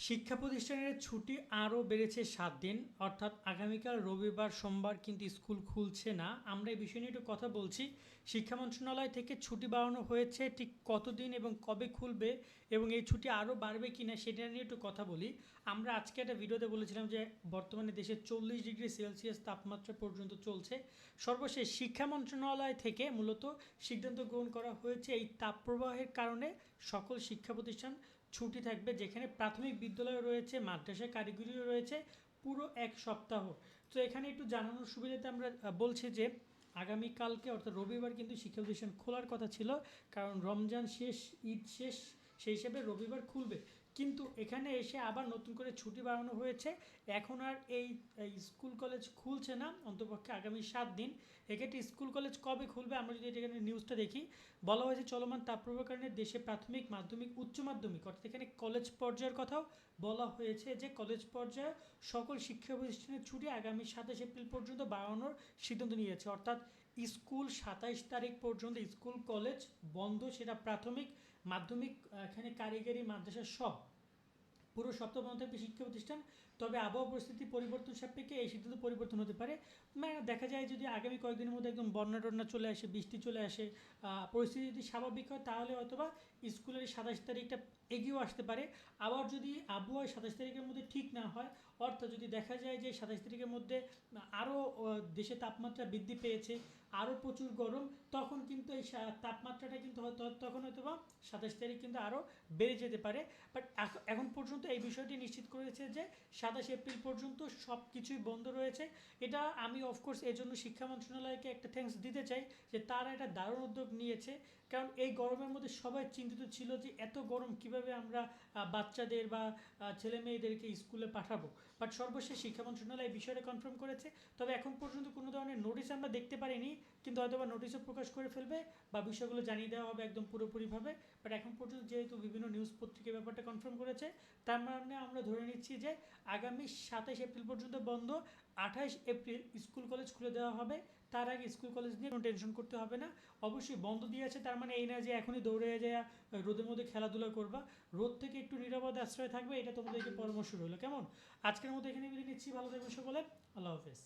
শিক্ষা প্রতিষ্ঠানের ছুটি আরও বেড়েছে ৭ দিন, অর্থাৎ আগামীকাল রবিবার সোমবার কিন্তু স্কুল খুলছে না। আমরা এই বিষয় নিয়ে একটু কথা বলছি। শিক্ষা মন্ত্রণালয় থেকে ছুটি বাড়ানো হয়েছে, ঠিক কতদিন এবং কবে খুলবে এবং এই ছুটি আরও বাড়বে কি না সেটা নিয়ে একটু কথা বলি। আমরা আজকে একটা ভিডিওতে বলেছিলাম যে বর্তমানে দেশে 40 ডিগ্রি সেলসিয়াস তাপমাত্রা পর্যন্ত চলছে। সর্বশেষ শিক্ষা মন্ত্রণালয় থেকে মূলত সিদ্ধান্ত গ্রহণ করা হয়েছে এই তাপপ্রবাহের কারণে সকল শিক্ষা প্রতিষ্ঠান ছুটি থাকবে, যেখানে প্রাথমিক বিদ্যালয় রয়েছে, মাদ্রাসা কারিগরিও রয়েছে, পুরো এক সপ্তাহ। তো এখানে একটু জানানোর সুবিধাতে আমরা বলছি যে আগামীকালকে অর্থাৎ রবিবার কিন্তু শিক্ষা প্রতিষ্ঠান খোলার কথা ছিল, কারণ রমজান শেষ, ঈদ শেষ, সেই হিসেবে রবিবার খুলবে। কিন্তু এখানে এসে আবার নতুন করে ছুটি বাড়ানো হয়েছে। এখন আর এই স্কুল কলেজ খুলছে না অন্তপক্ষে আগামী 7 দিন। এক্ষেত্রে স্কুল কলেজ কবে খুলবে, আমরা যদি এখানে নিউজটা দেখি, বলা হয়েছে চলমান তাপপ্রবাহের কারণে দেশে প্রাথমিক, মাধ্যমিক, উচ্চ মাধ্যমিক অর্থাৎ এখানে কলেজ পর্যায়ের কথাও বলা হয়েছে যে কলেজ পর্যায়ে সকল শিক্ষা প্রতিষ্ঠানের ছুটি আগামী 27 এপ্রিল পর্যন্ত বাড়ানোর সিদ্ধান্ত নিয়েছে। অর্থাৎ স্কুল 27 তারিখ পর্যন্ত স্কুল কলেজ বন্ধ, সেটা প্রাথমিক, মাধ্যমিক, এখানে কারিগরি, মাদ্রাসা সব পুরো সপ্তাহ বন্ধ থাকবে শিক্ষা প্রতিষ্ঠান। তবে আবহাওয়া পরিস্থিতি পরিবর্তন সাপেক্ষে এই সিদ্ধান্ত পরিবর্তন হতে পারে। মানে দেখা যায় যদি আগামী কয়েকদিনের মধ্যে একদম বন্যা টন্যা চলে আসে, বৃষ্টি চলে আসে, পরিস্থিতি যদি স্বাভাবিক হয়, তাহলে হয়তোবা স্কুলের 27 তারিখটা এগিয়েও আসতে পারে। আবার যদি আবহাওয়া 27 তারিখের মধ্যে ঠিক না হয়, অর্থাৎ যদি দেখা যায় যে 27 তারিখের মধ্যে আরও দেশে তাপমাত্রা বৃদ্ধি পেয়েছে, আরও প্রচুর গরম, তখন কিন্তু এই তাপমাত্রাটা কিন্তু হয়তো তখন হয়তো বা 27 তারিখ কিন্তু আরও বেড়ে যেতে পারে। বাট এখন পর্যন্ত এই বিষয়টি নিশ্চিত করেছে যে 27 এপ্রিল পর্যন্ত সব কিছুই বন্ধ রয়েছে। এটা আমি অফকোর্স এই জন্য শিক্ষা মন্ত্রণালয়কে একটা থ্যাঙ্কস দিতে চাই যে তারা একটা দারুণ উদ্যোগ নিয়েছে, কারণ এই গরমের মধ্যে সবাই চিন্তিত ছিল যে এত গরম কিভাবে আমরা বাচ্চাদের বা ছেলে মেয়েদেরকে স্কুলে পাঠাবো। বাট সর্বশেষ শিক্ষা মন্ত্রণালয় এই বিষয়টা কনফার্ম করেছে। তবে এখন পর্যন্ত কোনো ধরনের নোটিশ আমরা দেখতে পারিনি, কিন্তু হয়তো বা নোটিশও প্রকাশ করে ফেলবে বা বিষয়গুলো জানিয়ে দেওয়া হবে একদম পুরোপুরিভাবে। বাট এখন পর্যন্ত যেহেতু বিভিন্ন নিউজ পত্রিকা ব্যাপারটা কনফার্ম করেছে, তার মানে আমরা ধরে নিচ্ছি যে আগামী 27 এপ্রিল পর্যন্ত বন্ধ। 28 এপ্রিল স্কুল কলেজ খুলে দেওয়া হবে। তার আগে স্কুল কলেজ নিয়ে কোনো টেনশন করতে হবে না। অবশ্যই বন্ধ দিয়েছে, তার মানে এই না যে এখনই দৌড়ে যায় রোদের মধ্যে খেলাধুলা করবা। রোদ থেকে একটু নিরাপদ আশ্রয় থাকবে, এটা তোমাদেরকে পরামর্শ রইলো। কেমন, আজকের মতো এখানে বিদায় নিচ্ছি। ভালো থাকবেন সকলে। আল্লাহ হাফেজ।